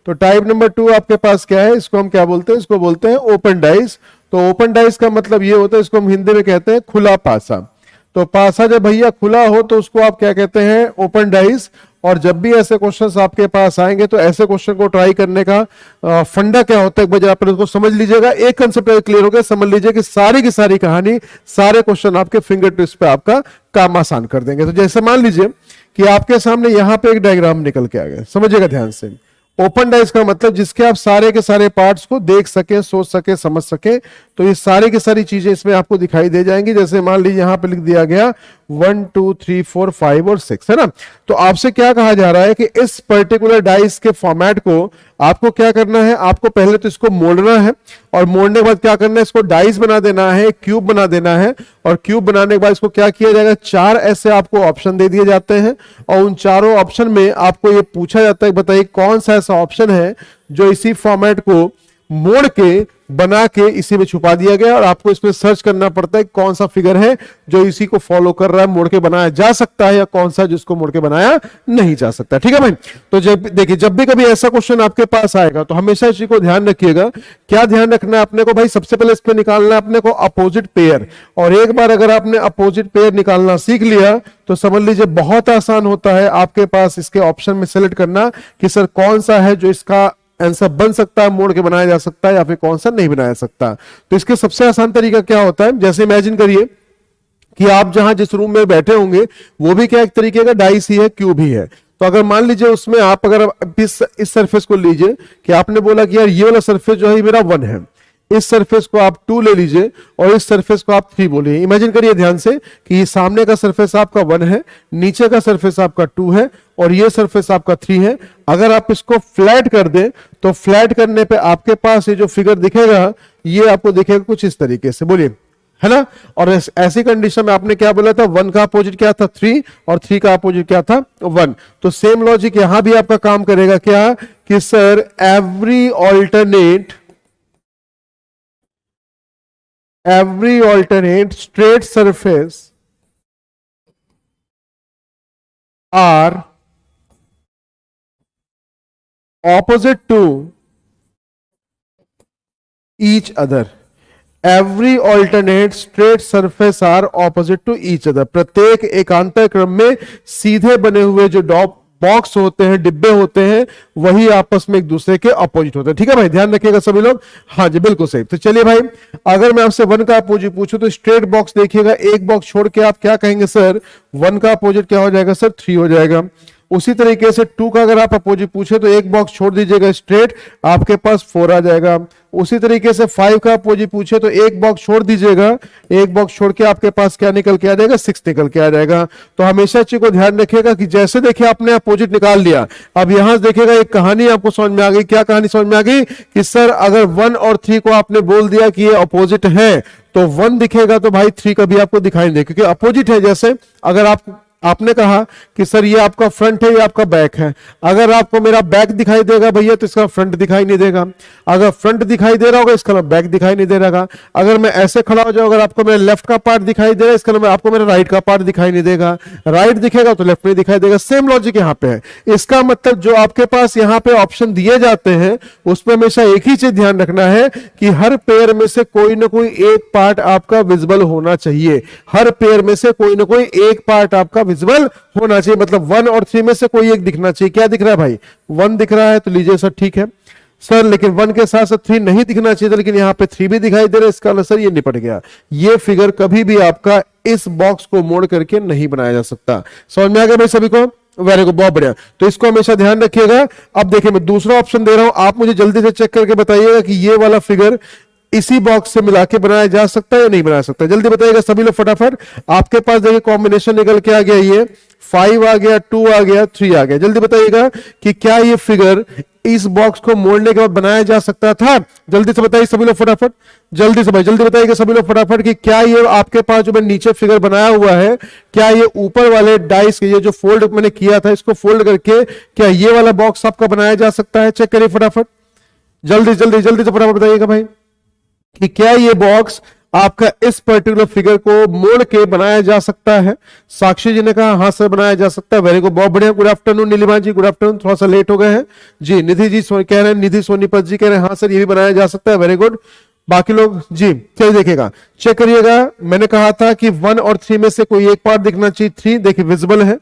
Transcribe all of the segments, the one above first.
तो type number 2 आपके पास क्या है, इसको हम क्या बोलते हैं, इसको बोलते हैं ओपन डाइस। तो ओपन डाइस का मतलब ये होता है, इसको हम हिंदी में कहते हैं खुला पासा। तो पासा जब भैया खुला हो तो उसको आप क्या कहते हैं, ओपन डाइस। और जब भी ऐसे क्वेश्चंस आपके पास आएंगे तो ऐसे क्वेश्चन को ट्राई करने का फंडा क्या होता है, एक बार आप उसको समझ लीजिएगा, एक कंसेप्ट क्लियर हो गया, समझ लीजिए कि सारी की सारी कहानी, सारे क्वेश्चन आपके फिंगर टिप्स पे आपका काम आसान कर देंगे। तो जैसे मान लीजिए कि आपके सामने यहां पे एक डायग्राम निकल के आ गया, समझिएगा ध्यान से। ओपन डाइस का मतलब जिसके आप सारे के सारे पार्ट्स को देख सके, सोच सके, समझ सके। तो ये सारी की सारी चीजें इसमें आपको दिखाई दे जाएंगी। जैसे मान लीजिए यहां पे लिख दिया गया 1 2 3 4 5 और 6, है ना। तो आपसे क्या कहा जा रहा है कि इस पर्टिकुलर डाइस के फॉर्मेट को आपको क्या करना है, आपको पहले तो इसको मोड़ना है, और मोड़ने के बाद क्या करना है, इसको डाइस बना देना है, क्यूब बना देना है। और क्यूब बनाने के बाद इसको क्या किया जाएगा, 4 ऐसे आपको ऑप्शन दे दिए जाते हैं, और उन चारों ऑप्शन में आपको ये पूछा जाता है, बताइए कौन सा ऐसा ऑप्शन है जो इसी फॉर्मेट को मोड़ के बना के इसी में छुपा दिया गया। और आपको इसमें सर्च करना पड़ता है कौन सा फिगर है जो इसी को फॉलो कर रहा है, मोड़ के बनाया जा सकता है, या कौन सा जिसको मोड़ के बनाया नहीं जा सकता। ठीक है भाई। तो जब देखिए, जब भी कभी ऐसा क्वेश्चन आपके पास आएगा तो हमेशा इसी को ध्यान रखिएगा। क्या ध्यान रखना है अपने को भाई, सबसे पहले इस पे निकालना है अपने को अपोजिट पेयर। और एक बार अगर आपने अपोजिट पेयर निकालना सीख लिया तो समझ लीजिए बहुत आसान होता है आपके पास इसके ऑप्शन में सेलेक्ट करना कि सर कौन सा है जो इसका आंसर बन सकता है, मोड़ के बनाया जा सकता है, या फिर कौन सा नहीं बनाया सकता। तो इसके सबसे आसान तरीका क्या होता है, जैसे इमेजिन करिए कि आप जहां जिस रूम में बैठे होंगे वो भी क्या एक तरीके का डाइस ही है, क्यूब ही है। तो अगर मान लीजिए उसमें आप अगर इस सरफेस को लीजिए कि आपने बोला कि यार ये वाला सरफेस जो है मेरा 1 है, इस सरफेस को आप 2 ले लीजिए और इस सरफेस को आप 3 बोलिए। इमेजिन करिए ध्यान से कि ये सामने का सरफेस आपका 1 है, नीचे का सरफेस आपका 2 है, और ये सरफेस आपका 3 है। अगर आप इसको फ्लैट कर दें तो फ्लैट करने पे आपके पास ये जो फिगर दिखेगा ये आपको दिखेगा कुछ इस तरीके से, बोलिए, है ना। और ऐसी कंडीशन में आपने क्या बोला था, 1 का अपोजिट क्या था 3, और 3 का अपोजिट क्या था 1। तो सेम लॉजिक यहां भी आपका काम करेगा क्या कि sir every alternate straight surface are opposite to each other. Every alternate straight surface are opposite to each other. प्रत्येक एकांतर क्रम में सीधे बने हुए जो बॉक्स होते हैं, डिब्बे होते हैं, वही आपस में एक दूसरे के अपोजिट होते हैं। ठीक है भाई, ध्यान रखिएगा सभी लोग। हाँ जी, बिल्कुल सही। तो चलिए भाई, अगर मैं आपसे 1 का अपोजिट पूछूं तो स्ट्रेट बॉक्स देखिएगा, एक बॉक्स छोड़ के आप क्या कहेंगे सर, 1 का अपोजिट क्या हो जाएगा सर, 3 हो जाएगा। उसी तरीके से 2 का अगर आप अपोजिट पूछे तो एक बॉक्स छोड़ दीजिएगा स्ट्रेट, आपके पास 4 आ जाएगा। उसी तरीके से 5 का अपोजिट पूछे तो एक बॉक्स छोड़ दीजिएगा, एक बॉक्स छोड़ के आपके पास क्या निकल के आ जाएगा, 6 निकल के आ जाएगा। तो हमेशा चीज को ध्यान रखिएगा कि जैसे देखिए आपने अपोजिट निकाल लिया, अब यहां से देखिएगा एक कहानी आपको समझ में आ गई। क्या कहानी समझ में आ गई कि सर अगर 1 और 3 को आपने बोल दिया कि ये अपोजिट है तो 1 दिखेगा तो भाई 3 कभी आपको दिखाई नहीं देगा, क्योंकि अपोजिट है। जैसे अगर आपने कहा कि सर ये आपका फ्रंट है, ये आपका बैक है, अगर आपको मेरा बैक दिखाई देगा भैया तो इसका फ्रंट दिखाई नहीं देगा। अगर फ्रंट दिखाई दे रहा होगा इसका बैक दिखाई नहीं दे रहा। अगर मैं ऐसे खड़ा हो जाऊं, अगर आपको मेरा लेफ्ट का पार्ट दिखाई दे रहा है, इसका आपको मेरा राइट का पार्ट दिखाई नहीं देगा। राइट दिखेगा तो लेफ्ट नहीं दिखाई देगा। सेम लॉजिक यहाँ पे है। इसका मतलब जो आपके पास यहाँ पे ऑप्शन दिए जाते हैं उसमें हमेशा एक ही चीज ध्यान रखना है कि हर पेयर में से कोई ना कोई एक पार्ट आपका विजिबल होना चाहिए। हर पेयर में से कोई ना कोई एक पार्ट आपका विजिबल होना चाहिए। मतलब 1 और 3 में से कोई एक दिखना चाहिए। क्या दिख रहा है भाई, 1 दिख रहा है तो लीजिए सर ठीक है सर, लेकिन 1 के साथ साथ 3 नहीं दिखना चाहिए, लेकिन यहां पे 3 भी दिखाई दे रहा है, इसका मतलब सर ये निपट गया। ये फिगर कभी भी आपका इस बॉक्स को मोड़ करके नहीं बनाया जा सकता। समझ में आ गया भाई सभी को? वेरी गुड, बहुत बढ़िया। तो इसको हमेशा ध्यान रखिएगा। अब देखिए मैं दूसरा ऑप्शन दे रहा हूं, आप मुझे जल्दी से चेक करके बताइएगा कि ये वाला फिगर इसी बॉक्स से मिला के बनाया जा सकता है या नहीं बना सकता। जल्दी बताइएगा सभी लोग फटाफट। आपके पास देखिए कॉम्बिनेशन निकल के आ गया, ये 5 आ गया, 2 आ गया, 3 आ गया। जल्दी बताइएगा कि क्या ये फिगर इस बॉक्स को मोड़ने के बाद बनाया जा सकता था। जल्दी से बताइए सभी लोग फटाफट, जल्दी से भाई जल्दी बताइएगा सभी लोग फटाफट कि क्या ये आपके पास जो मैंने नीचे फिगर बनाया हुआ है, क्या ये ऊपर वाले डाइस ये जो फोल्ड मैंने किया था इसको फोल्ड करके क्या ये वाला बॉक्स आपका बनाया जा सकता है? चेक करिए फटाफट, जल्दी जल्दी जल्दी से फटाफट बताइएगा भाई कि क्या ये बॉक्स आपका इस पर्टिकुलर फिगर को मोड़ के बनाया जा सकता है? साक्षी जी ने कहा हाँ सर बनाया जा सकता है, वेरी गुड, बहुत बढ़िया। गुड आफ्टरनून नीलिमा जी, गुड आफ्टरनून, थोड़ा सा लेट हो गए हैं जी। निधि जी कह रहे हैं, निधि सोनीपत जी कह रहे हैं हाँ सर ये भी बनाया जा सकता है, वेरी गुड। बाकी लोग जी चलिए देखिएगा, चेक करिएगा। मैंने कहा था कि 1 और 3 में से कोई एक पार्ट दिखना चाहिए, 3 देखिए विजिबल है।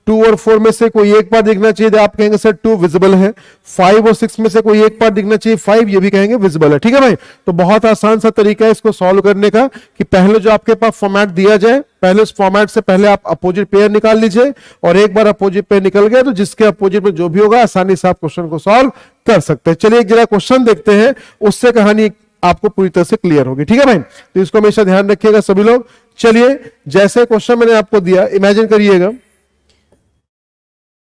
2 और 4 में से कोई एक पार्ट दिखना चाहिए, आप कहेंगे सर 2 विजिबल है। 5 और 6 में से कोई एक पार्ट दिखना चाहिए, 5 ये भी कहेंगे विजिबल है। ठीक है भाई, तो बहुत आसान सा तरीका है इसको सॉल्व करने का कि पहले जो आपके पास फॉर्मेट दिया जाए, पहले उस फॉर्मेट से पहले आप अपोजिट पेयर निकाल लीजिए, और एक बार अपोजिट पेयर निकल गया तो जिसके अपोजिट में जो भी होगा आसानी से आप क्वेश्चन को सॉल्व कर सकते हैं। चलिए एक जरा क्वेश्चन देखते हैं, उससे कहानी आपको पूरी तरह से क्लियर होगी। ठीक है भाई, तो इसको हमेशा ध्यान रखिएगा सभी लोग। चलिए जैसे क्वेश्चन मैंने आपको दिया, इमेजिन करिएगा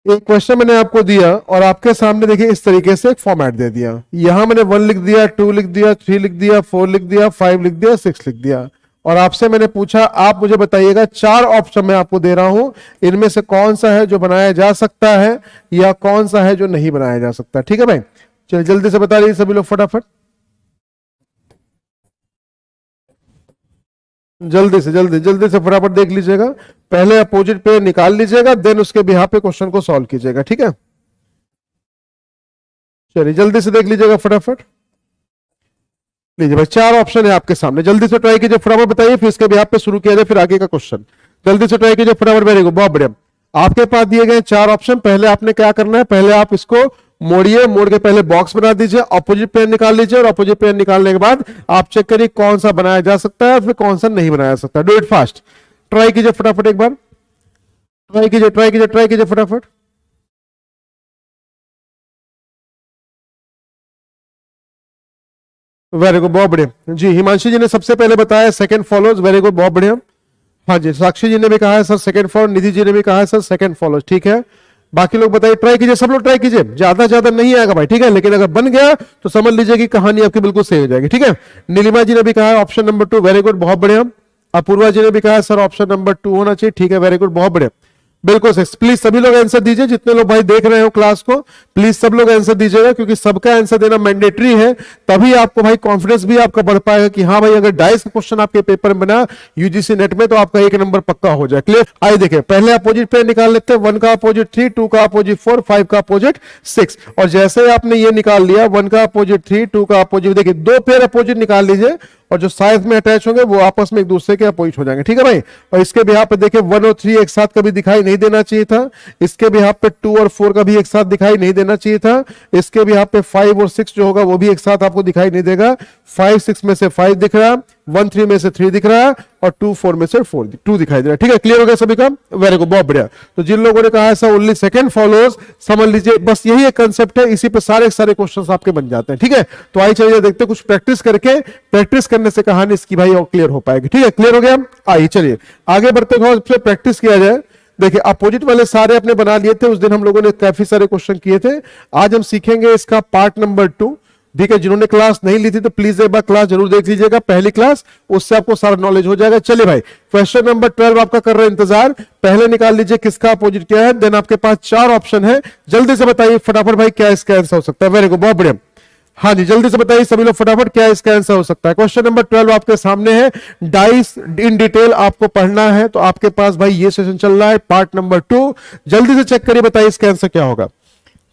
एक क्वेश्चन मैंने आपको दिया और आपके सामने देखिए इस तरीके से एक फॉर्मेट दे दिया। यहां मैंने 1 लिख दिया, 2 लिख दिया, 3 लिख दिया, 4 लिख दिया, 5 लिख दिया, 6 लिख दिया, और आपसे मैंने पूछा आप मुझे बताइएगा 4 ऑप्शन मैं आपको दे रहा हूं, इनमें से कौन सा है जो बनाया जा सकता है या कौन सा है जो नहीं बनाया जा सकता। ठीक है भाई, चलिए जल्दी से बता दीजिए सभी लोग फटाफट, जल्दी से फटाफट देख लीजिएगा। पहले अपोजिट पेयर निकाल लीजिएगा, देन उसके बिहाफ पे क्वेश्चन को सॉल्व कीजिएगा। ठीक है, चलिए जल्दी से देख लीजिएगा फटाफट। लीजिए भाई 4 ऑप्शन है आपके सामने, जल्दी से ट्राई कीजिए, फटाफट बताइए, फिर इसके बिहाफ पे शुरू किया जाए, फिर आगे का क्वेश्चन जल्दी से ट्राई कीजिए फटाफट। वेरी गुड, बहुत बढ़िया। आपके पास दिए गए 4 ऑप्शन, पहले आपने क्या करना है, पहले आप इसको मोड़िए, मोड़ के पहले बॉक्स बना दीजिए, अपोजिट पेयर निकाल लीजिए, और अपोजिट पेयर निकालने के बाद आप चेक करिए कौन सा बनाया जा सकता है और फिर कौन सा नहीं बनाया जा सकता। डू इट फास्ट, ट्राई कीजिए फटाफट, एक बार ट्राई कीजिए फटाफट। वेरी गुड, बहुत बढ़िया जी। हिमांशु जी ने सबसे पहले बताया सेकंड फॉलोज, वेरी गुड, बहुत बढ़िया। हाँ जी, साक्षी जी ने भी कहा है sir second follows, Nidhi ji ने भी कहा है सर सेकंड फॉलोज। ठीक है, बाकी लोग बताइए, ट्राई कीजिए, सब लोग ट्राई कीजिए, ज्यादा नहीं आएगा भाई। ठीक है, लेकिन अगर बन गया तो समझ लीजिए कि कहानी आपकी बिल्कुल सही हो जाएगी। ठीक है, नीलिमा जी ने भी कहा है ऑप्शन नंबर 2, वेरी गुड, बहुत बढ़िया। अपूर्वा जी ने भी कहा है सर ऑप्शन नंबर 2 होना चाहिए। ठीक है, वेरी गुड, बहुत बढ़िया, बिल्कुल सही। प्लीज सभी लोग आंसर दीजिए, जितने लोग भाई देख रहे हो क्लास को, प्लीज सब लोग आंसर दीजिएगा, क्योंकि सबका आंसर देना मैंडेटरी है, तभी आपको भाई कॉन्फिडेंस भी आपका बढ़ पाएगा कि हाँ भाई अगर डाइस का क्वेश्चन आपके पेपर में बना यूजीसी नेट में तो आपका 1 नंबर पक्का हो जाए। क्लियर, आइए देखें, पहले अपोजिट पेयर निकाल लेते हैं, 1 का अपोजिट 3, 2 का अपोजिट 4, 5 का अपोजिट 6, और जैसे ही आपने ये निकाल लिया 1 का अपोजिट 3, 2 का अपोजिट, देखिए 2 पेयर अपोजिट निकाल लीजिए, और जो साइज में अटैच होंगे वो आपस में एक दूसरे के अपोजिट हो जाएंगे। ठीक है भाई, और इसके बिहाफ पे देखिए 1 और 3 एक साथ कभी दिखाई नहीं देना चाहिए था, इसके बिहाफ पे 2 और 4 का भी एक साथ दिखाई नहीं देना चाहिए था, इसके बिहाफ पे 5 और 6 जो होगा वो भी एक साथ आपको दिखाई नहीं देगा। 5 6 में से 5 दिख रहा, 1 3 में से 3 दिख रहा है, और 2 4 में से 2 दिखाई दे रहा है। ठीक है, क्लियर हो गया सभी का, वेरी गुड, बहुत बढ़िया। तो जिन लोगों ने कहा है सर ओनली सेकंड फॉलोज, समझ लीजिए बस यही एक कंसेप्ट है, इसी पे सारे क्वेश्चंस आपके बन जाते हैं। ठीक है, तो आइए चलिए देखते हैं, कुछ प्रैक्टिस करके, प्रैक्टिस करने से कहानी इसकी भाई और क्लियर हो पाएगी। ठीक है, क्लियर हो गया, आइए चलिए आगे बढ़ते हैं, प्रैक्टिस किया जाए। देखिए अपोजिट वाले सारे अपने बना लिए थे, उस दिन हम लोगों ने काफी सारे क्वेश्चन किए थे, आज हम सीखेंगे इसका पार्ट नंबर 2। ठीक है, जिन्होंने क्लास नहीं ली थी तो प्लीज एक बार क्लास जरूर देख लीजिएगा, पहली क्लास, उससे आपको सारा नॉलेज हो जाएगा। चलिए भाई, क्वेश्चन नंबर 12 आपका कर रहे हैं इंतजार, पहले निकाल लीजिए किसका अपोजिट क्या है, देन आपके पास 4 ऑप्शन है, जल्दी से बताइए फटाफट भाई क्या इसका आंसर हो सकता है। वेरी गुड, बहुत बढ़िया, हाँ जी, जल्दी से बताइए सभी लोग फटाफट क्या इसका आंसर हो सकता है। क्वेश्चन नंबर 12 आपके सामने है, डाइस इन डिटेल आपको पढ़ना है, तो आपके पास भाई ये सेशन चल रहा है पार्ट नंबर 2, जल्दी से चेक करिए, बताइए इसका आंसर क्या होगा।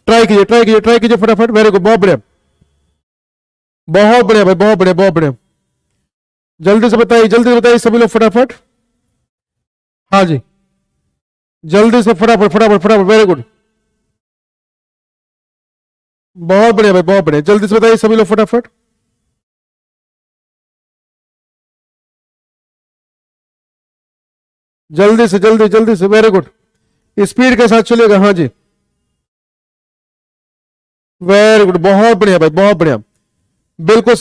ट्राई कीजिए फटाफट, वेरी गुड, बहुत बढ़िया भाई, बहुत बढ़िया, जल्दी से बताइए सभी लोग फटाफट, हाँ जी, जल्दी से फटाफट, वेरी गुड, बहुत बढ़िया भाई, बहुत बढ़िया, जल्दी से बताइए सभी लोग फटाफट, जल्दी से, वेरी गुड, स्पीड के साथ चलिएगा। हाँ जी, वेरी गुड, बहुत बढ़िया भाई, बहुत बढ़िया, बिल्कुल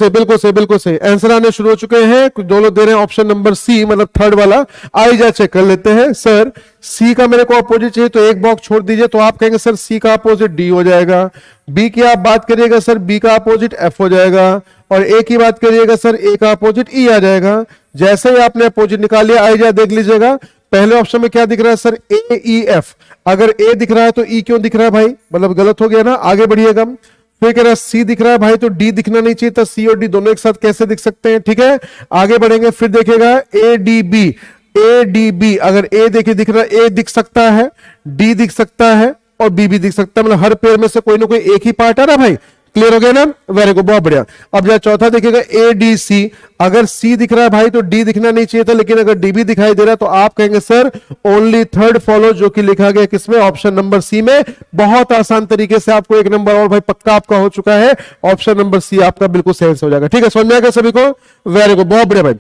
सही, आंसर आने शुरू हो चुके हैं। कुछ दो लोग दे रहे हैं ऑप्शन नंबर सी, मतलब थर्ड वाला। आइए चेक कर लेते हैं। सर सी का मेरे को अपोजिट चाहिए, तो एक बॉक्स छोड़ दीजिए, तो आप कहेंगे सर सी का अपोजिट डी हो जाएगा। बी की आप बात करिएगा सर, बी का अपोजिट एफ हो जाएगा, और ए की बात करिएगा सर, ए का अपोजिट ई आ जाएगा। जैसे ही आपने अपोजिट निकाल लिया, आइए देख लीजिएगा, पहले ऑप्शन में क्या दिख रहा है सर, ए ई एफ। अगर ए दिख रहा है तो ई क्यों दिख रहा है भाई, मतलब गलत हो गया ना, आगे बढ़िएगा। फिर कह रहा है सी दिख रहा है भाई तो डी दिखना नहीं चाहिए था, सी और डी दोनों एक साथ कैसे दिख सकते हैं, ठीक है। आगे बढ़ेंगे, फिर देखेगा A D B, A D B, अगर ए देखिए दिख रहा है, ए दिख सकता है, डी दिख सकता है और बी भी दिख सकता है, मतलब हर पेयर में से कोई ना कोई एक ही पार्ट आ रहा भाई। क्लियर हो गया ना, वेरी गुड, बहुत बढ़िया। अब जरा चौथा देखिएगा ए डी सी, अगर सी दिख रहा है भाई तो डी दिखना नहीं चाहिए था, लेकिन अगर डी भी दिखाई दे रहा है तो आप कहेंगे सर ओनली थर्ड फॉलो, जो कि लिखा गया किसमें, ऑप्शन नंबर सी में। बहुत आसान तरीके से आपको एक नंबर और भाई पक्का आपका हो चुका है, ऑप्शन नंबर सी आपका बिल्कुल सही हो जाएगा, ठीक है। समझ में आ गया सभी को, वेरी गुड, बहुत बढ़िया भाई,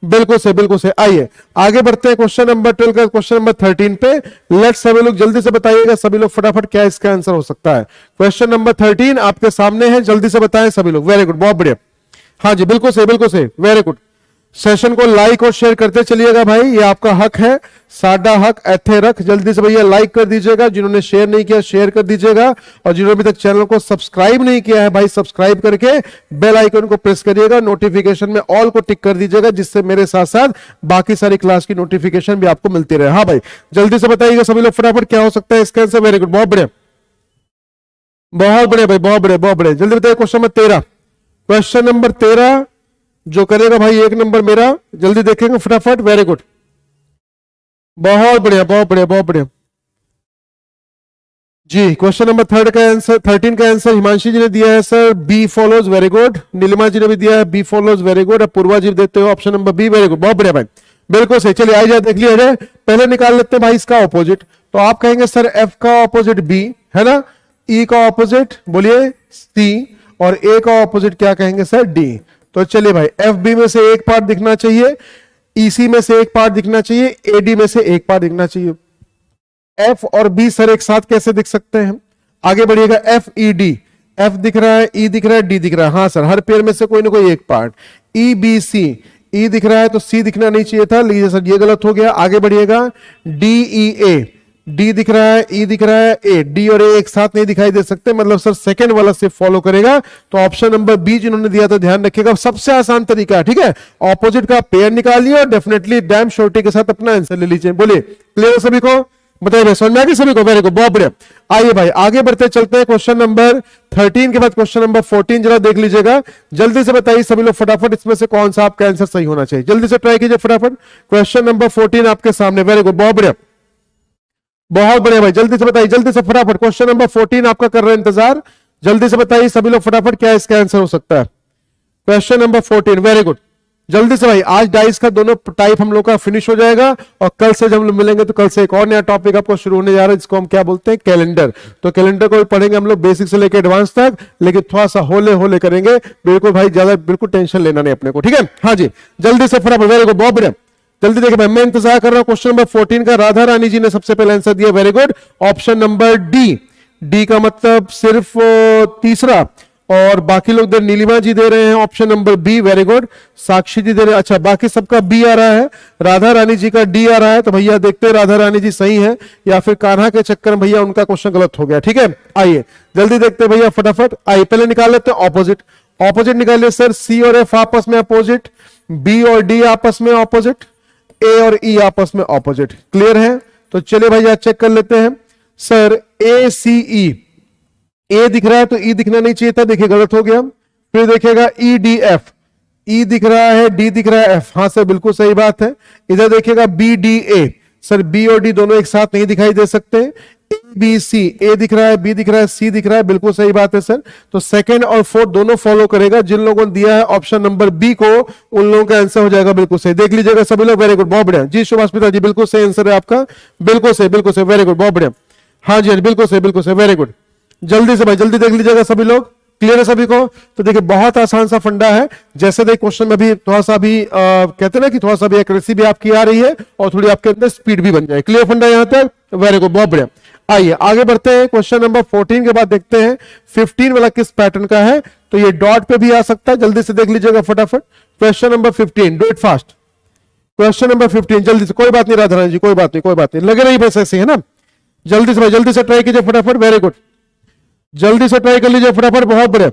बिल्कुल से बिल्कुल से। आइए आगे बढ़ते हैं क्वेश्चन नंबर 12 का क्वेश्चन नंबर 13 पे। लेट्स सभी लोग जल्दी से बताइएगा सभी लोग फटाफट क्या इसका आंसर हो सकता है। क्वेश्चन नंबर 13 आपके सामने है, जल्दी से बताएं सभी लोग, वेरी गुड, बहुत बढ़िया। हाँ जी बिल्कुल से बिल्कुल से, वेरी गुड। सेशन को लाइक और शेयर करते चलिएगा भाई, ये आपका हक है, साडा हक एथे रख। जल्दी से भैया लाइक कर दीजिएगा, जिन्होंने शेयर नहीं किया शेयर कर दीजिएगा, और जिन्होंने अभी तक चैनल को सब्सक्राइब नहीं किया है भाई सब्सक्राइब करके बेल आइकन को प्रेस करिएगा, नोटिफिकेशन में ऑल को टिक कर दीजिएगा, जिससे मेरे साथ साथ बाकी सारी क्लास की नोटिफिकेशन भी आपको मिलती रहे। हाँ भाई जल्दी से बताइएगा सभी लोग फटाफट क्या हो सकता है इसका आंसर, वेरी गुड, बहुत बढ़िया, बहुत बढ़िया भाई, बहुत बढ़िया, बहुत बढ़िया। जल्दी बताइए क्वेश्चन नंबर 13, क्वेश्चन नंबर 13 जो करेगा भाई एक नंबर मेरा, जल्दी देखेंगे फटाफट, वेरी गुड, बहुत बढ़िया, बहुत बढ़िया, बहुत बढ़िया जी। क्वेश्चन नंबर 13 का आंसर हिमांशी जी ने दिया है sir, B follows, very good. Neelima ji ने भी दिया है बी फॉलोज, वेरी गुड। अब पूर्वा जी देते हो option number B, very good, बहुत बढ़िया भाई, बिल्कुल सही। चलिए आ जाए, देख लिया जाए, पहले निकाल लेते हैं भाई इसका ऑपोजिट। तो आप कहेंगे सर एफ का ऑपोजिट बी है ना, ई का ऑपोजिट बोलिए सी, और ए का ऑपोजिट क्या कहेंगे सर, डी। तो चलिए भाई एफ बी में से एक पार्ट दिखना चाहिए, ईसी में से एक पार्ट दिखना चाहिए, एडी में से एक पार्ट दिखना चाहिए। एफ और बी सर एक साथ कैसे दिख सकते हैं, आगे बढ़िएगा, एफ ई डी, एफ दिख रहा है, ई दिख रहा है, डी दिख रहा है, हाँ सर हर पेयर में से कोई ना कोई एक पार्ट। ई बी सी, ई दिख रहा है तो सी दिखना नहीं चाहिए था, लीजिए सर ये गलत हो गया। आगे बढ़िएगा, डी ई ए, डी दिख रहा है, ई दिख रहा है, ए, डी और ए एक साथ नहीं दिखाई दे सकते, मतलब सर सेकंड वाला सिर्फ फॉलो करेगा। तो ऑप्शन नंबर बी जिन्होंने दिया था ध्यान रखिएगा, सबसे आसान तरीका है, ठीक है। ऑपोजिट का पेयर निकालिए और डेफिनेटली डैम श्योरिटी के साथ अपना आंसर ले लीजिए। बोलिए क्लियर सभी को, बताइए भाई समझ में आ गई सभी को, वेरी गुड, बहुत बढ़िया। आइए भाई आगे बढ़ते चलते हैं, क्वेश्चन नंबर 13 के बाद क्वेश्चन नंबर 14 जरा देख लीजिएगा, जल्दी से बताइए सभी लोग फटाफट इसमें से कौन सा आपका आंसर सही होना चाहिए, जल्दी से ट्राई कीजिए फटाफट। क्वेश्चन नंबर 14 आपके सामने, वेरी गुड, बहुत बढ़िया, बहुत बढ़िया भाई, जल्दी से बताइए, जल्दी से फटाफट। क्वेश्चन नंबर 14 आपका कर रहे हैं इंतजार, जल्दी से बताइए सभी लोग फटाफट क्या इसका आंसर हो सकता है। क्वेश्चन नंबर 14, वेरी गुड, जल्दी से भाई। आज डाइस का दोनों टाइप हम लोग का फिनिश हो जाएगा, और कल से जब हम लोग मिलेंगे तो कल से एक और नया टॉपिक आपको शुरू होने जा रहा है, जिसको हम क्या बोलते हैं, कैलेंडर। तो कैलेंडर को भी पढ़ेंगे हम लोग बेसिक से लेकर एडवांस तक, लेकिन थोड़ा सा होले होले करेंगे, बिल्कुल भाई ज्यादा बिल्कुल टेंशन लेना नहीं अपने को, ठीक है। हाँ जी जल्दी से फटाफट, वेरी गुड, बहुत बढ़िया, जल्दी देखिए भाई, मैं इंतजार कर रहा हूं। क्वेश्चन नंबर 14 का राधा रानी जी ने सबसे पहले आंसर दिया, very good, option number D, D का मतलब सिर्फ तीसरा, और बाकी लोग नीलिमा जी दे रहे हैं option number B, very good. Sakshi ji दे रहे हैं, अच्छा बाकी सबका बी आ रहा है, राधा रानी जी का डी आ रहा है। तो भैया देखते हैं राधा रानी जी सही है या फिर कान्हा के चक्कर में भैया उनका क्वेश्चन गलत हो गया, ठीक है। आइए जल्दी देखते हैं भैया फटाफट, आइए पहले निकाल लेते हैं ऑपोजिट। ऑपोजिट निकालिए सर, सी और एफ आपस में अपोजिट, बी और डी आपस में ऑपोजिट, ए और ई आपस में ऑपोजिट, क्लियर है। तो चलिए भैया चेक कर लेते हैं सर, ए सी ई, ए दिख रहा है तो ई दिखना नहीं चाहिए था, देखिए गलत हो गया। फिर देखिएगा ई डी एफ, ई दिख रहा है, डी दिख रहा है, एफ, हाँ सर बिल्कुल सही बात है। इधर देखिएगा B D A, sir B और डी दोनों एक साथ नहीं दिखाई दे सकते। ए बी सी, ए दिख रहा है, बी दिख रहा है, सी दिख रहा है, बिल्कुल सही बात है सर। तो सेकंड और फोर्थ दोनों फॉलो करेगा, जिन लोगों ने दिया है ऑप्शन नंबर बी को उन लोगों का आंसर हो जाएगा बिल्कुल सही, देख लीजिएगा सभी लोग, वेरी गुड, बहुत बढ़िया जी। सुभाषिता जी बिल्कुल सही आंसर है आपका, बिल्कुल सही, बिल्कुल सही, वेरी गुड, बहुत बढ़िया। हाँ जी बिल्कुल सही, बिल्कुल सही, वेरी गुड। जल्दी से भाई जल्दी देख लीजिएगा सभी लोग, क्लियर है सभी को। तो देखिए बहुत आसान सा फंडा है, जैसे देखिए क्वेश्चन में भी थोड़ा सा भी कहते हैं ना कि थोड़ा सा भी एक्यूरेसी भी आपकी आ रही है और थोड़ी आपके अंदर स्पीड भी बन जाए, क्लियर फंडा यहां तक, वेरी गुड, बहुत बढ़िया। आइए आगे बढ़ते हैं, क्वेश्चन नंबर 14 के बाद देखते हैं 15 वाला किस पैटर्न का है। तो ये डॉट पे भी आ सकता है, जल्दी से देख लीजिएगा फटाफट। Question number 15, do it fast. Question number 15 जल्दी से, कोई बात नहीं राधा रानी जी, कोई बात नहीं, कोई बात नहीं, लगे रही बस ऐसे है ना। जल्दी से भाई जल्दी से ट्राई कीजिए फटाफट, वेरी गुड, जल्दी से ट्राई कर लीजिए फटाफट, बहुत बढ़िया,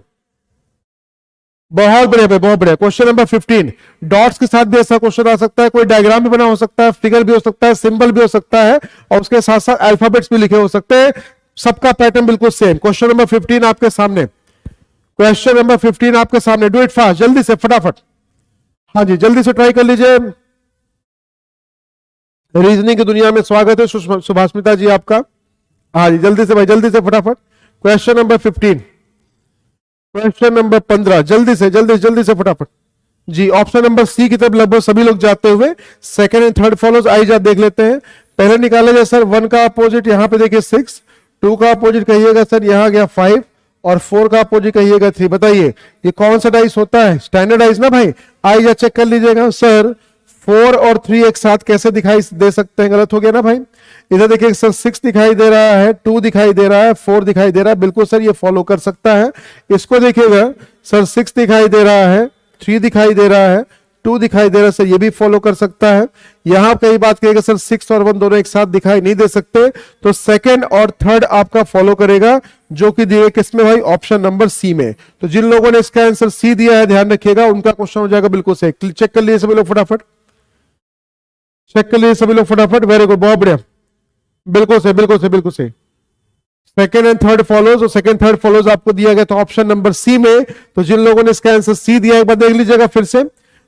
बहुत बढ़िया भाई, बहुत बढ़िया। क्वेश्चन नंबर 15, डॉट्स के साथ भी ऐसा क्वेश्चन आ सकता है, कोई डायग्राम भी बना हो सकता है, फिगर भी हो सकता है, सिंबल भी हो सकता है, और उसके साथ साथ अल्फाबेट्स भी लिखे हो सकते हैं, सबका पैटर्न बिल्कुल सेम। क्वेश्चन नंबर 15 आपके सामने, क्वेश्चन नंबर 15 आपके सामने, डू इट फास्ट, जल्दी से फटाफट। हाँ जी जल्दी से ट्राई कर लीजिए। रीजनिंग की दुनिया में स्वागत है सुभाषमिता जी आपका। हाँ जी जल्दी से भाई, जल्दी से फटाफट। क्वेश्चन नंबर 15, क्वेश्चन नंबर 15, जल्दी से फटाफट जी। ऑप्शन नंबर सी की तरफ लगभग सभी लोग जाते हुए सेकंड एंड थर्ड फॉलोज आई जा देख लेते हैं। पहले निकाला जाए सर 1 का अपोजिट, यहां पे देखिए 6, 2 का अपोजिट कहिएगा सर, यहां गया 5, और 4 का अपोजिट कहिएगा 3। बताइए ये कौन सा डाइस होता है? स्टैंडर्ड डाइस ना भाई। आई जा चेक कर लीजिएगा सर। 4 और 3 एक साथ कैसे दिखाई दे सकते हैं? गलत हो गया ना भाई। इधर देखिए सर 6 दिखाई दे रहा है, 2 दिखाई दे रहा है, 4 दिखाई दे रहा है। बिल्कुल सर ये फॉलो कर सकता है। इसको देखिएगा सर 6 दिखाई दे रहा है, 3 दिखाई दे रहा है, 2 दिखाई दे रहा है सर, ये भी फॉलो कर सकता है। यहां कई बात करेगा सर 6 और 1 दोनों एक साथ दिखाई नहीं दे सकते, तो सेकंड और थर्ड आपका फॉलो करेगा, जो कि दिए किसमें भाई? ऑप्शन नंबर सी में। तो जिन लोगों ने इसका आंसर सी दिया है ध्यान रखिएगा, उनका क्वेश्चन हो जाएगा बिल्कुल सही। चेक कर लीजिए सभी लोग फटाफट, चेक कर लीजिए सभी लोग फटाफट। वेरी गुड, बहुत बढ़िया, बिल्कुल सही, बिल्कुल सही, बिल्कुल सही। सेकेंड एंड थर्ड फॉलोज, और सेकेंड थर्ड फॉलोज आपको दिया गया तो ऑप्शन नंबर सी में। तो जिन लोगों ने इसका आंसर सी दिया है एक बार देख लीजिएगा फिर से।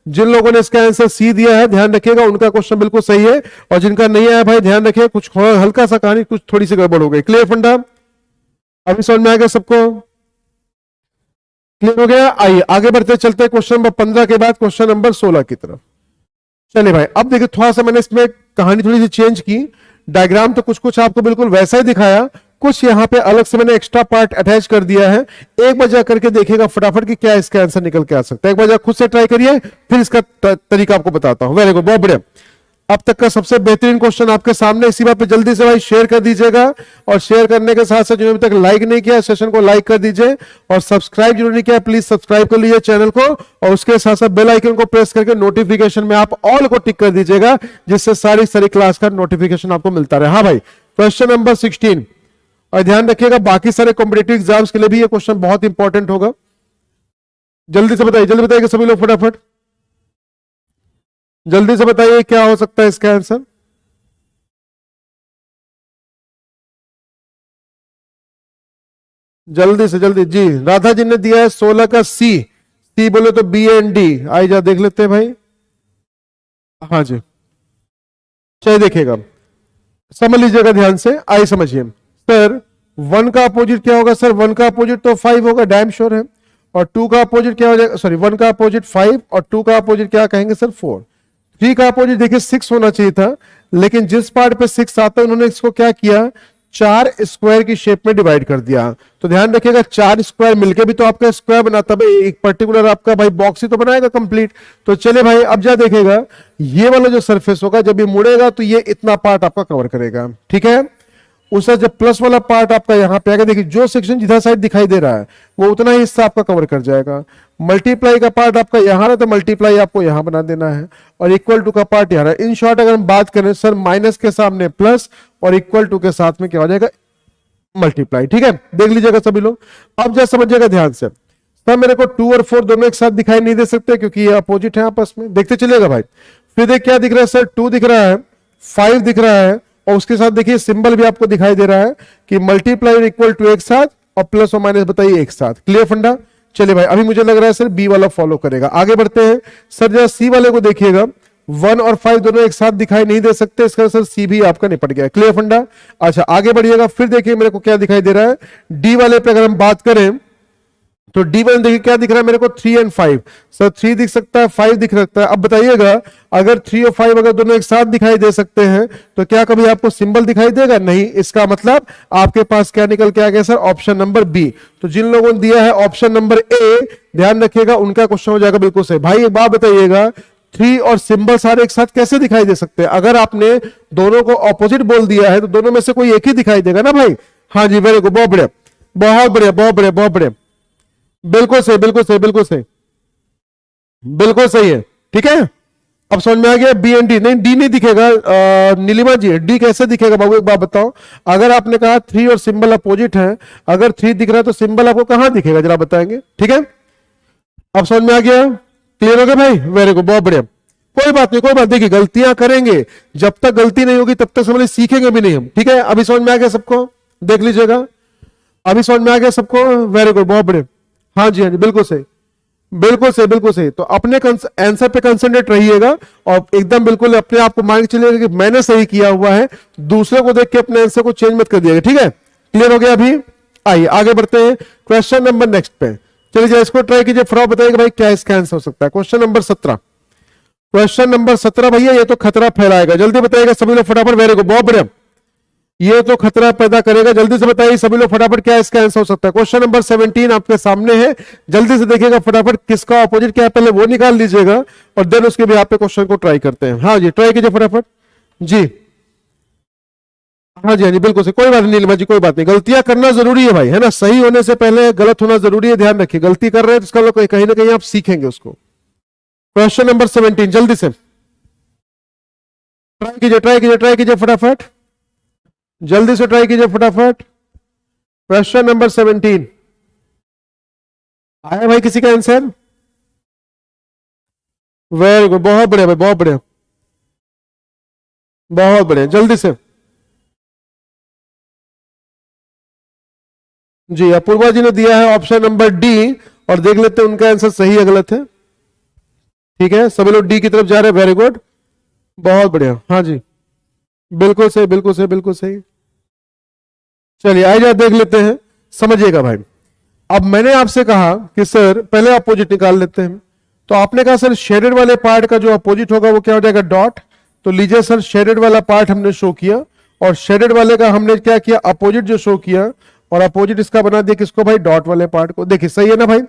जिन लोगों ने इसका आंसर सी दिया है ध्यान रखिएगा, उनका क्वेश्चन बिल्कुल सही है, और जिनका नहीं आया भाई ध्यान रखिए, कुछ हल्का सा कहानी कुछ थोड़ी सी गड़बड़ हो गई। क्लियर फंडा? अभी समझ में आ गया सबको? क्लियर हो गया? आइए आगे बढ़ते चलते क्वेश्चन नंबर 15 के बाद क्वेश्चन नंबर 16 की तरफ। चलिए भाई अब देखिए थोड़ा सा मैंने इसमें कहानी थोड़ी सी चेंज की। डायग्राम तो कुछ कुछ आपको बिल्कुल वैसा ही दिखाया, कुछ यहाँ पे अलग से मैंने एक्स्ट्रा पार्ट अटैच कर दिया है। एक बार जा करके देखिएगा फटाफट कि क्या इसका आंसर निकल के आ सकता है। एक बार जा खुद से ट्राई करिए, फिर इसका तरीका आपको बताता हूं। वेरी गुड, बहुत बढ़िया। अब तक का सबसे बेहतरीन क्वेश्चन आपके सामने। इसी बात पे जल्दी से भाई शेयर कर दीजिएगा, और शेयर करने के साथ साथ जिन्होंने अभी तक लाइक नहीं किया सेशन को लाइक कर दीजिए, और सब्सक्राइब जिन्होंने नहीं किया प्लीज सब्सक्राइब कर लीजिए चैनल को, और उसके साथ साथ बेल आइकन को प्रेस करके नोटिफिकेशन में आप ऑल को टिक कर दीजिएगा, जिससे सारी क्लास का नोटिफिकेशन आपको मिलता रहे। हाँ भाई क्वेश्चन नंबर 16, और ध्यान रखिएगा बाकी सारे कॉम्पिटेटिव एग्जाम्स के लिए भी ये क्वेश्चन बहुत इंपॉर्टेंट होगा। जल्दी से बताइए, जल्दी बताइए सभी लोग फटाफट, जल्दी से बताइए क्या हो सकता है इसका आंसर। जल्दी से जल्दी जी। राधा जी ने दिया है 16 का सी, सी बोले तो बी एंड डी। आई जा देख लेते हैं भाई। हाँ जी चलिए देखिएगा, समझ लीजिएगा ध्यान से, आई समझिए। सर 1 का अपोजिट क्या होगा? सर 1 का अपोजिट तो 5 होगा, डैम श्योर है। और 2 का अपोजिट क्या हो जाएगा? सॉरी 1 का अपोजिट 5, और 2 का अपोजिट क्या कहेंगे सर? 4। 3 का अपोजिट देखिए 6 होना चाहिए था, लेकिन जिस पार्ट पे 6 आता है उन्होंने इसको क्या किया? 4 स्क्वायर की शेप में डिवाइड कर दिया। तो ध्यान रखिएगा 4 स्क्वायर मिलके भी तो आपका स्क्वायर बनाता है, एक पर्टिकुलर आपका भाई बॉक्स ही तो बनाएगा कंप्लीट। तो चले भाई अब जा देखेगा, ये वाला जो सरफेस होगा जब ये मुड़ेगा तो ये इतना पार्ट आपका कवर करेगा, ठीक है। उसका जब प्लस वाला पार्ट आपका यहां पे आएगा, देखिए जो सेक्शन जिधर साइड दिखाई दे रहा है वो उतना ही हिस्सा आपका कवर कर जाएगा। मल्टीप्लाई का पार्ट आपका यहां है तो मल्टीप्लाई आपको यहां बना देना है, और इक्वल टू का पार्ट यहां है। इन शॉर्ट अगर हम बात करें सर माइनस के सामने प्लस, और इक्वल टू के साथ में क्या हो जाएगा? मल्टीप्लाई, ठीक है। देख लीजिएगा सभी लोग, अब जैसे समझिएगा ध्यान से। सर मेरे को 2 और 4 दोनों एक साथ दिखाई नहीं दे सकते क्योंकि ये अपोजिट है आपस में, देखते चलिएगा भाई। फिर देख क्या दिख रहा है सर? 2 दिख रहा है, 5 दिख रहा है, और उसके साथ देखिए सिंबल भी आपको दिखाई दे रहा है कि मल्टीप्लाई और इक्वल टू एक साथ, और प्लस और माइनस बताइए एक साथ। क्लियर फंडा? चलिए भाई अभी मुझे लग रहा है सर बी वाला फॉलो करेगा। आगे बढ़ते हैं सर, जरा सी वाले को देखिएगा, 1 और 5 दोनों एक साथ दिखाई नहीं दे सकते, इसका सर सी भी आपका निपट गया। क्लियर फंडा? अच्छा आगे बढ़िएगा, फिर देखिए मेरे को क्या दिखाई दे रहा है। डी वाले पे अगर हम बात करें तो डी वन देखिए क्या दिख रहा है मेरे को? 3 और 5। सर 3 दिख सकता है, 5 दिख सकता है। अब बताइएगा अगर 3 और 5 अगर दोनों एक साथ दिखाई दे सकते हैं तो क्या कभी आपको सिंबल दिखाई देगा? नहीं। इसका मतलब आपके पास क्या निकल के आ गया सर? Option number B. तो जिन लोगों ने दिया है ऑप्शन नंबर ए, ध्यान रखिएगा उनका क्वेश्चन हो जाएगा बिल्कुल सही। भाई एक बात बताइएगा, 3 और सिंबल सारे एक साथ कैसे दिखाई दे सकते हैं? अगर आपने दोनों को ऑपोजिट बोल दिया है तो दोनों में से कोई एक ही दिखाई देगा ना भाई। हाँ जी वेरी गुड, बहुत बढ़िया, बहुत बढ़िया, बहुत बढ़िया, बहुत बढ़िया, बिल्कुल सही, बिल्कुल सही, बिल्कुल सही, बिल्कुल सही है, ठीक है। अब समझ में आ गया? बी एंड डी नहीं, डी नहीं दिखेगा। नीलिमा जी डी कैसे दिखेगा बाबू एक बात बताओ। अगर आपने कहा 3 और सिंबल अपोजिट है, अगर 3 दिख रहा है तो सिंबल आपको कहां दिखेगा जरा बताएंगे, ठीक है। अब समझ में आ गया? क्लियर हो गया भाई? वेरी गुड, बहुत बढ़िया। कोई बात नहीं, कोई बात, देखिए गलतियां करेंगे, जब तक गलती नहीं होगी तब तक समझ सीखेंगे भी नहीं हम, ठीक है। अभी समझ में आ गया सबको? देख लीजिएगा, अभी समझ में आ गया सबको? वेरी गुड, बहुत बढ़िया। हाँ जी, हाँ जी, बिल्कुल सही, बिल्कुल सही, बिल्कुल सही। तो अपने आंसर पे कंसंट्रेट रहिएगा और एकदम बिल्कुल अपने आप को मान के चलिएगा कि मैंने सही किया हुआ है, दूसरे को देख के अपने आंसर को चेंज मत कर दिएगा, ठीक है? क्लियर हो गया अभी? आइए आगे बढ़ते हैं क्वेश्चन नंबर नेक्स्ट पे। चलिए इसको ट्राई कीजिए, फटाफट बताइएगा भाई क्या इसका आंसर हो सकता है। क्वेश्चन नंबर 17, क्वेश्चन नंबर 17 भैया, ये तो खतरा फैलाएगा, जल्दी बताइएगा सभी लोग फटाफट। वेरी गुड, बहुत बढ़िया, ये तो खतरा पैदा करेगा। जल्दी से बताइए सभी लोग फटाफट क्या इसका आंसर हो सकता है। क्वेश्चन नंबर 17 आपके सामने है, जल्दी से देखिएगा फटाफट किसका ऑपोजिट क्या है, पहले वो निकाल लीजिएगा और देन उसके भी आप पे क्वेश्चन को ट्राई करते हैं। हाँ जी, ट्राई कीजिए फटाफट जी। हाँ जी, हाँ जी, बिल्कुल से, कोई बात नहीं नीलिमा जी, कोई बात नहीं, गलतियां करना जरूरी है भाई, है ना? सही होने से पहले गलत होना जरूरी है, ध्यान रखिए। गलती कर रहे हैं तो इसका मतलब कहीं ना कहीं आप सीखेंगे उसको। क्वेश्चन नंबर 17 जल्दी से ट्राई कीजिए, ट्राई कीजिए, ट्राई कीजिए फटाफट, जल्दी से ट्राई कीजिए फटाफट। क्वेश्चन नंबर 17 आया भाई किसी का आंसर? वेरी गुड, बहुत बढ़िया भाई, बहुत बढ़िया, बहुत बढ़िया, जल्दी से जी। अपूर्वा जी ने दिया है ऑप्शन नंबर डी, और देख लेते हैं उनका आंसर सही है गलत है। ठीक है, सभी लोग डी की तरफ जा रहे हैं, वेरी गुड, बहुत बढ़िया। हाँ जी, बिल्कुल सही, बिल्कुल सही, बिल्कुल सही। चलिए आइए देख लेते हैं, समझिएगा भाई। अब मैंने आपसे कहा कि सर पहले अपोजिट निकाल लेते हैं, तो आपने कहा सर शेडेड वाले पार्ट का जो अपोजिट होगा वो क्या हो जाएगा? डॉट। तो लीजिए सर, शेडेड वाला पार्ट हमने शो किया और शेडेड वाले का हमने क्या किया? अपोजिट जो शो किया, और अपोजिट इसका बना दिया किसको भाई? डॉट वाले पार्ट को। देखिए सही है ना भाई?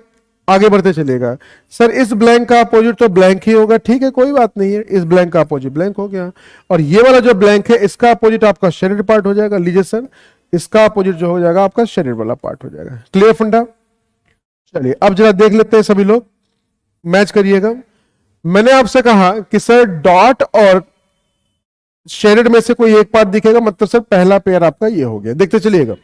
आगे बढ़ते चलेगा। सर इस ब्लैंक का अपोजिट तो ब्लैंक ही होगा, ठीक है, कोई बात नहीं है, इस ब्लैंक का अपोजिट ब्लैंक हो गया, और ये वाला जो ब्लैंक है इसका अपोजिट आपका शेडेड पार्ट हो जाएगा। लीजिए सर, इसका अपोजिट जो हो जाएगा आपका शेडेड वाला पार्ट हो जाएगा। क्लियर फंडा? चलिए अब जरा देख लेते हैं, सभी लोग मैच करिएगा। मैंने आपसे कहा कि सर डॉट और शेडेड में से कोई एक पार्ट दिखेगा, मतलब सर पहला पेयर आपका ये हो गया। देखते चलिएगा,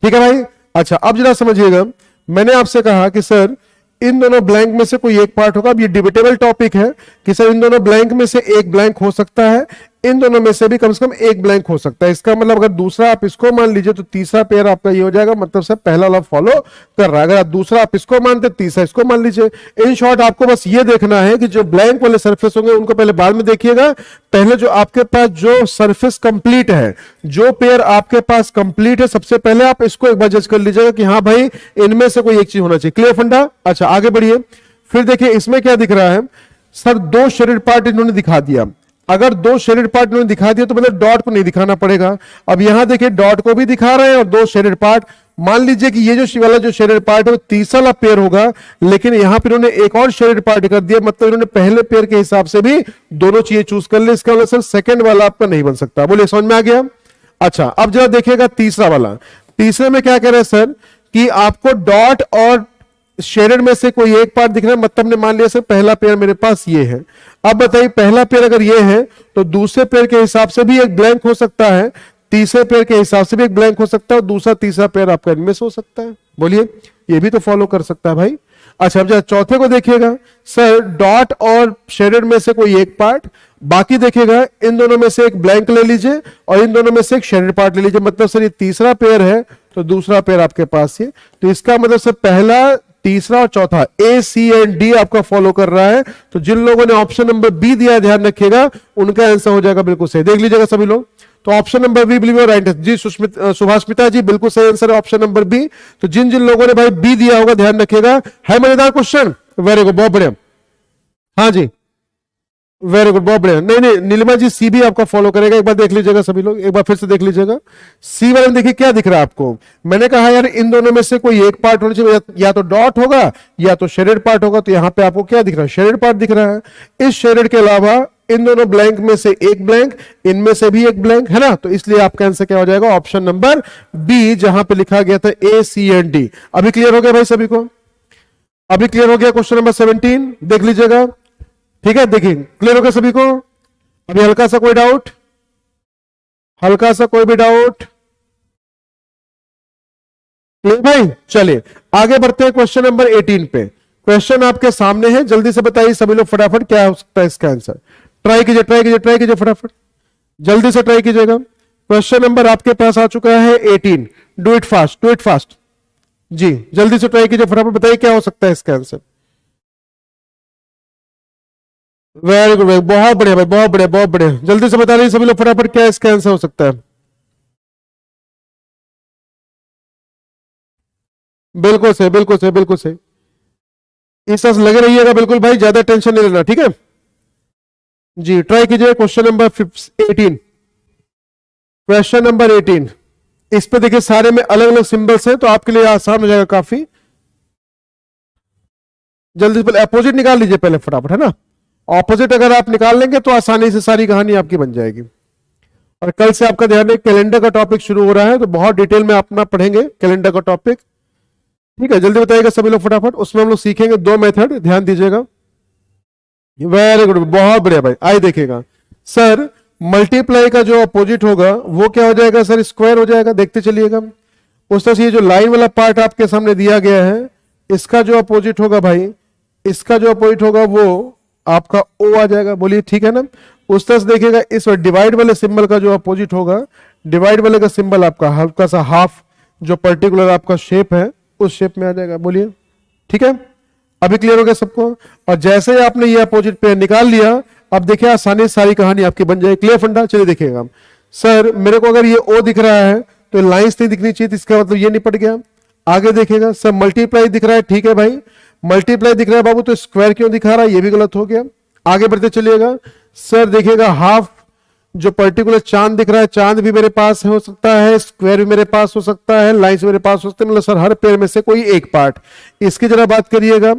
ठीक है भाई? अच्छा अब जरा समझिएगा, मैंने आपसे कहा कि सर इन दोनों ब्लैंक में से कोई एक पार्ट होगा। अब ये डिबेटेबल टॉपिक है कि सर इन दोनों ब्लैंक में से एक ब्लैंक हो सकता है, इन दोनों में से भी कम से कम एक ब्लैंक हो सकता है। इसका मतलब अगर दूसरा आप इसको मान लीजिए तो तीसरा पेयर आपका ये हो जाएगा, मतलब सर पहला वाला फॉलो कर रहा है। अगर आप दूसरा आप इसको मानते तीसरा इसको मान लीजिए। इन शॉर्ट आपको बस ये देखना है कि जो ब्लैंक वाले सरफेस होंगे उनको पहले बाद में देखिएगा, पहले जो आपके पास जो सरफेस कंप्लीट है, जो पेयर आपके पास कंप्लीट है, सबसे पहले आप इसको एक बार जज कर लीजिएगा कि हाँ भाई इनमें से कोई एक चीज होना चाहिए। क्लियर फंडा? अच्छा आगे बढ़िए, फिर देखिए इसमें क्या दिख रहा है? सर दो शेडेड पार्ट इन्होंने दिखा दिया। अगर दो शेडेड पार्ट इन्होंने दिखा दिया तो मतलब डॉट को नहीं दिखाना पड़ेगा। अब यहां देखिए डॉट को भी दिखा रहे हैं और दो शेडेड पार्ट। मान लीजिए कि ये जो वाला जो शेडेड पार्ट है वो तीसरा वाला पेयर होगा, लेकिन यहां पर इन्होंने एक और शेडेड पार्ट कर दिया, मतलब इन्होंने पहले पेयर के हिसाब से भी दोनों चीजें चूज कर ली। इसका मतलब सर सेकंड वाला आपका नहीं बन सकता। बोलिए समझ में आ गया? अच्छा अब जरा देखिएगा तीसरा वाला। तीसरे में क्या कह रहे हैं सर कि आपको डॉट और शेडेड में से कोई एक पार्ट दिख रहा है, मतलब ने मान लिया सर पहला पेयर मेरे पास ये है। अब बताइए पहला पेयर अगर ये है तो दूसरे पेयर के हिसाब से भी एक ब्लैंक हो सकता है, तीसरे पेयर के हिसाब से भी एक ब्लैंक हो सकता है, और दूसरा तीसरा पेयर आपका इनमें से हो सकता है। बोलिए ये भी तो फॉलो कर सकता है भाई। अच्छा अब जरा चौथे को देखिएगा, सर डॉट और शेडेड में से कोई एक पार्ट, बाकी देखिएगा इन दोनों में से एक ब्लैंक ले लीजिए और इन दोनों में से एक शेडेड पार्ट ले लीजिए, मतलब सर ये तीसरा पेयर है तो दूसरा पेयर आपके पास ये। तो इसका मतलब सर पहला, तीसरा और चौथा ए सी एंड डी आपका फॉलो कर रहा है। तो जिन लोगों ने ऑप्शन नंबर बी दिया ध्यान रखिएगा, उनका आंसर हो जाएगा बिल्कुल सही। देख लीजिएगा सभी लोग, तो option number B believe right जी। सुभाषमिता जी बिल्कुल सही आंसर है ऑप्शन नंबर बी। तो जिन जिन लोगों ने भाई बी दिया होगा ध्यान रखिएगा। है मजेदार क्वेश्चन? वेरी गुड, बहुत बढ़िया। हाँ जी वेरी गुड, बहुत बढ़िया। नहीं नहीं नीलिमा जी सी भी आपका फॉलो करेगा, एक बार देख लीजिएगा सभी लोग, एक बार फिर से देख लीजिएगा। सी वाले में देखिए क्या दिख रहा है आपको। मैंने कहा यार इन दोनों में से कोई एक पार्ट होना चाहिए, या तो डॉट होगा या तो शेडेड पार्ट होगा। तो यहां पे आपको क्या दिख रहा है? शेडेड पार्ट दिख रहा है। इस शेडेड के अलावा इन दोनों ब्लैंक में से एक ब्लैंक, इनमें से भी एक ब्लैंक है ना। तो इसलिए आपका आंसर क्या हो जाएगा? ऑप्शन नंबर बी, जहां पे लिखा गया था ए सी एंड डी। अभी क्लियर हो गया भाई सभी को? अभी क्लियर हो गया क्वेश्चन नंबर 17? देख लीजिएगा, ठीक है, देखिए क्लियर हो गया सभी को? अभी हल्का सा कोई डाउट? हल्का सा कोई भी डाउट? क्लियर भाई? चलिए आगे बढ़ते हैं क्वेश्चन नंबर 18 पे। क्वेश्चन आपके सामने है, जल्दी से बताइए सभी लोग फटाफट क्या हो सकता है इसका आंसर। ट्राई कीजिए, ट्राई कीजिए, ट्राई कीजिए फटाफट, जल्दी से ट्राई कीजिएगा। क्वेश्चन नंबर आपके पास आ चुका है 18। Do it fast, do it fast. जी जल्दी से ट्राई कीजिए, फटाफट बताइए क्या हो सकता है इसका आंसर। वेरी गुड भाई, बहुत बढ़िया भाई, बहुत बढ़िया बहुत बढ़िया, जल्दी से बता रहे सभी लोग फटाफट क्या इसका आंसर हो सकता है। बिल्कुल सही, बिल्कुल सही, बिल्कुल सही। इस तरह से लगे रहिएगा बिल्कुल भाई, ज्यादा टेंशन नहीं लेना, ठीक है। जी ट्राई कीजिए क्वेश्चन नंबर 18। क्वेश्चन नंबर 18, इस पे देखिए सारे में अलग अलग सिंबल्स हैं, तो आपके लिए आसान हो जाएगा काफी। जल्दी से पहले अपोजिट निकाल लीजिए पहले फटाफट, है ना। ऑपोजिट अगर आप निकाल लेंगे तो आसानी से सारी कहानी आपकी बन जाएगी। और कल से आपका ध्यान है कैलेंडर का टॉपिक शुरू हो रहा है, तो बहुत डिटेल में अपना पढ़ेंगे कैलेंडर का टॉपिक, ठीक है। जल्दी बताइएगा सभी लोग फटाफट, उसमें हम लोग सीखेंगे दो मेथड, ध्यान दीजिएगा। वेरी गुड, बहुत बढ़िया भाई। आइए देखिएगा सर, मल्टीप्लाई का जो अपोजिट होगा वो क्या हो जाएगा सर, स्क्वायर हो जाएगा, देखते चलिएगा। उस तरह से ये जो लाइन वाला पार्ट आपके सामने दिया गया है, इसका जो अपोजिट होगा भाई, इसका जो अपोजिट होगा वो आपका ओ आ जाएगा, बोलिए ठीक है ना। उस तरह से देखिएगा इस डिवाइड वाले सिंबल का जो अपोजिट होगा, डिवाइड वाले का सिंबल आपका हल्का सा हाफ जो पर्टिकुलर आपका शेप है उस शेप में आ जाएगा, बोलिए ठीक है। अभी क्लियर हो गया सबको। और जैसे ही आपने ये अपोजिट पेयर निकाल लिया, अब देखिए आसानी से सारी कहानी आपकी बन जाएगी। क्लियर फंडा, चलिए देखिएगा। सर मेरे को अगर ये ओ दिख रहा है तो लाइंस नहीं दिखनी चाहिए, इसका मतलब ये निपट गया। आगे देखिएगा सर, मल्टीप्लाई दिख रहा है, ठीक है भाई, मल्टीप्लाई दिख रहा है बाबू, तो स्क्वायर क्यों दिखा रहा है, ये भी गलत हो गया। आगे बढ़ते चलिएगा सर, देखिएगा हाफ जो पर्टिकुलर चांद दिख रहा है, चांद भी मेरे पास हो सकता है, स्क्वायर भी मेरे पास हो सकता है, लाइंस मेरे पास हो सकते हैं, मतलब सर हर पेयर में से कोई एक पार्ट। इसकी जरा बात करिएगा,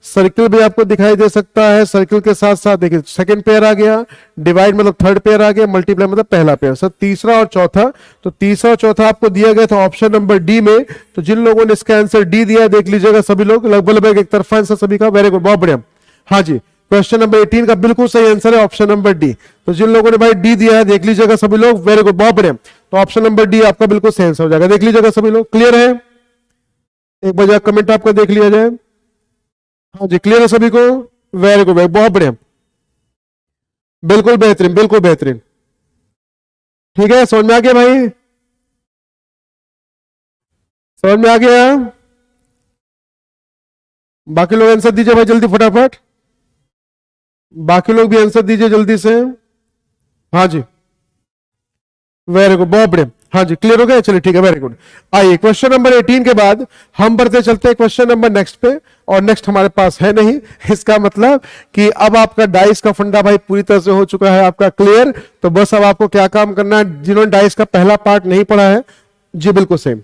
सर्किल भी आपको दिखाई दे सकता है, सर्किल के साथ साथ देखिए सेकंड पेयर आ गया, डिवाइड मतलब थर्ड पेयर आ गया, मल्टीप्लाई मतलब पहला पेयर। सर तीसरा और चौथा, तो तीसरा और चौथा आपको दिया गया था ऑप्शन नंबर डी में, तो जिन लोगों ने इसका आंसर डी दिया देख लीजिएगा सभी लोग, लगभग एक तरफा आंसर सभी का, वेरी गुड, बहुत बढ़िया। हाँ जी, क्वेश्चन नंबर 18 का बिल्कुल सही आंसर है ऑप्शन नंबर डी। तो जिन लोगों ने भाई डी दिया है देख लीजिएगा सभी लोग, वेरी गुड, बहुत बढ़िया। तो ऑप्शन नंबर डी आपका बिल्कुल सही आंसर हो जाएगा, देख लीजिएगा सभी लोग। क्लियर है, एक बार कमेंट आपका देख लिया जाए। हाँ जी क्लियर है सभी को, वेरी गुड भाई, बहुत बढ़िया, बिल्कुल बेहतरीन, बिल्कुल बेहतरीन। ठीक है, समझ में आ गया भाई, समझ में आ गया। बाकी लोग आंसर दीजिए भाई जल्दी फटाफट, बाकी लोग भी आंसर दीजिए जल्दी से। हाँ जी वेरी गुड, बहुत बढ़िया। हाँ जी क्लियर हो गया, चलिए ठीक है, वेरी गुड। आइए क्वेश्चन नंबर 18 के बाद हम बढ़ते चलते हैं क्वेश्चन नंबर नेक्स्ट पे, और नेक्स्ट हमारे पास है नहीं, इसका मतलब कि अब आपका डाइस का फंडा भाई पूरी तरह से हो चुका है आपका क्लियर। तो बस अब आपको क्या काम करना है, जिन्होंने डाइस का पहला पार्ट नहीं पढ़ा है, जी बिल्कुल सेम,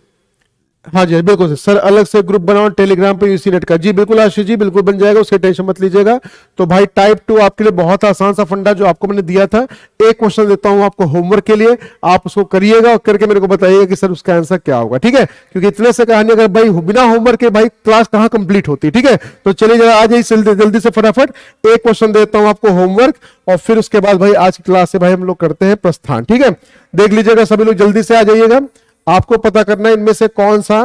हाँ जी बिल्कुल सर, अलग से ग्रुप बनाओ टेलीग्राम पे यूसी नेट का, जी बिल्कुल आशीष जी, बिल्कुल बन जाएगा, उसकी टेंशन मत लीजिएगा। तो भाई टाइप 2 आपके लिए बहुत आसान सा फंडा जो आपको मैंने दिया था, एक क्वेश्चन देता हूं आपको होमवर्क के लिए, आप उसको करिएगा और करके मेरे को बताइएगा कि सर उसका आंसर क्या होगा, ठीक है। क्योंकि इतने से कहानी अगर भाई बिना होमवर्क के भाई क्लास कहां कंप्लीट होती, ठीक है। तो चलिए जरा आ जाइए जल्दी से फटाफट, एक क्वेश्चन देता हूं आपको होमवर्क, और फिर उसके बाद भाई आज की क्लास से भाई हम लोग करते हैं प्रस्थान, ठीक है। देख लीजिएगा सभी लोग, जल्दी से आ जाइएगा, आपको पता करना है इनमें से कौन सा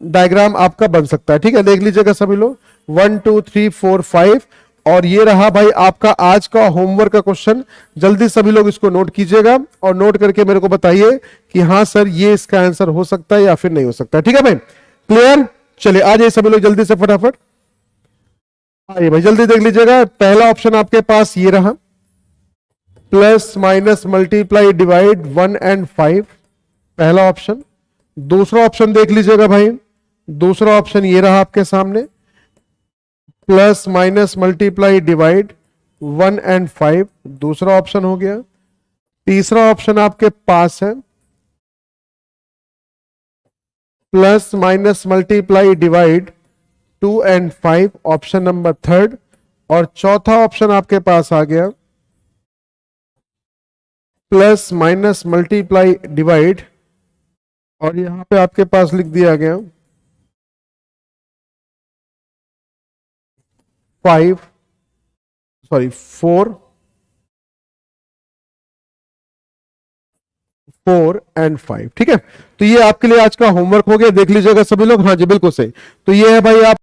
डायग्राम आपका बन सकता है, ठीक है। देख लीजिएगा सभी लोग, 1 2 3 4 5, और ये रहा भाई आपका आज का होमवर्क का क्वेश्चन। जल्दी सभी लोग इसको नोट कीजिएगा और नोट करके मेरे को बताइए कि हाँ सर ये इसका आंसर हो सकता है या फिर नहीं हो सकता, ठीक है भाई, क्लियर। चलिए आ जाइए सभी लोग जल्दी से फटाफट, आइए भाई जल्दी देख लीजिएगा। पहला ऑप्शन आपके पास ये रहा, प्लस माइनस मल्टीप्लाई डिवाइड 1 और 5, पहला ऑप्शन। दूसरा ऑप्शन देख लीजिएगा भाई, दूसरा ऑप्शन ये रहा आपके सामने, प्लस माइनस मल्टीप्लाई डिवाइड 1 और 5, दूसरा ऑप्शन हो गया। तीसरा ऑप्शन आपके पास है, प्लस माइनस मल्टीप्लाई डिवाइड 2 और 5, ऑप्शन नंबर थर्ड। और चौथा ऑप्शन आपके पास आ गया, प्लस माइनस मल्टीप्लाई डिवाइड, और यहां पे आपके पास लिख दिया गया 4 और 5, ठीक है। तो ये आपके लिए आज का होमवर्क हो गया, देख लीजिएगा सभी लोग, हाँ जी बिल्कुल सही। तो ये है भाई आप